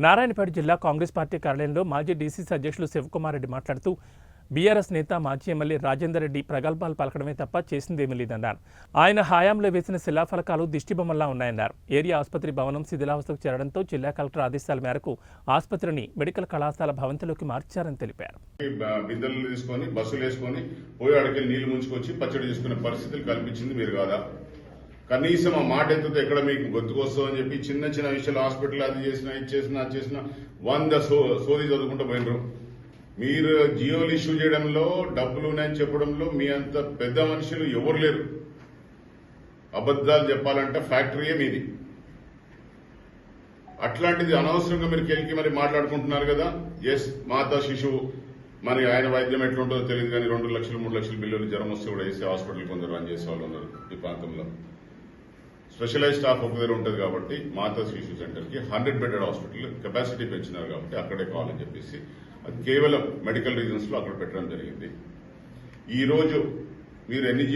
నారాయణపేట జిల్లా కాంగ్రెస్ పార్టీ కార్యాలయంలో మాజీ డీసీసీ అధ్యక్షులు శివకుమార్ రెడ్డి మాట్లాడుతూ బీఆర్ఎస్ నేత మాజీ ఎమ్మెల్యే రాజేందర్ రెడ్డి ప్రగల్భాలు పలకడమే తప్ప చేసిందేమీ లేదన్నారు. ఆయన హయాంలో వేసిన శిలాఫలకాలు దిష్టిబొమ్మల్లా ఉన్నాయన్నారు. ఏరియా ఆసుపత్రి భవనం శిథిలావస్థకు చేరడంతో జిల్లా కలెక్టర్ ఆదేశాల మేరకు ఆసుపత్రిని మెడికల్ కళాశాల భవంతిలోకి మార్చారని తెలిపారు. బిందెలు తీసుకొని బస్సులు వేసుకొని పోయి అడిగి నీళ్లు ముంచుకొచ్చి పచ్చడి చేసుకునే పరిస్థితులు కల్పించింది మీరు కాదా? కనీసం ఆ మాట ఎత్తుతో ఎక్కడ మీకు గొంతుకొస్తుందని చెప్పి చిన్న చిన్న విషయాలు హాస్పిటల్ అది చేసినా ఇది చేసినా అది చేసినా 100 సోది చదువుకుంటూ పోయినరు. మీరు జియోలు ఇష్యూ చేయడంలో డబ్బులు ఉన్నాయని చెప్పడంలో మీ అంత పెద్ద మనుషులు ఎవరు లేరు. అబద్దాలు చెప్పాలంటే ఫ్యాక్టరీయే మీది. అట్లాంటిది అనవసరంగా మీరు కెలికి మరి మాట్లాడుకుంటున్నారు కదా. ఎస్, మాతా శిశువు మరి ఆయన వైద్యం ఎట్లుంటుందో తెలియదు కానీ 2 లక్షలు 3 లక్షల బిల్లులు జ్వరం వస్తే కూడా వేసే హాస్పిటల్ కొందరు రన్ చేసే వాళ్ళు ఉన్నారు ఈ ప్రాంతంలో. స్పెషలైజ్ స్టాఫ్ ఒక దగ్గర ఉంటుంది కాబట్టి మాతా శిశు సెంటర్ కి 100 బెడెడ్ హాస్పిటల్ కెపాసిటీ పెంచినారు కాబట్టి అక్కడే కావాలని చెప్పేసి అది కేవలం మెడికల్ రీజన్స్ లో అక్కడ పెట్టడం జరిగింది. ఈ రోజు మీరు ఎన్ని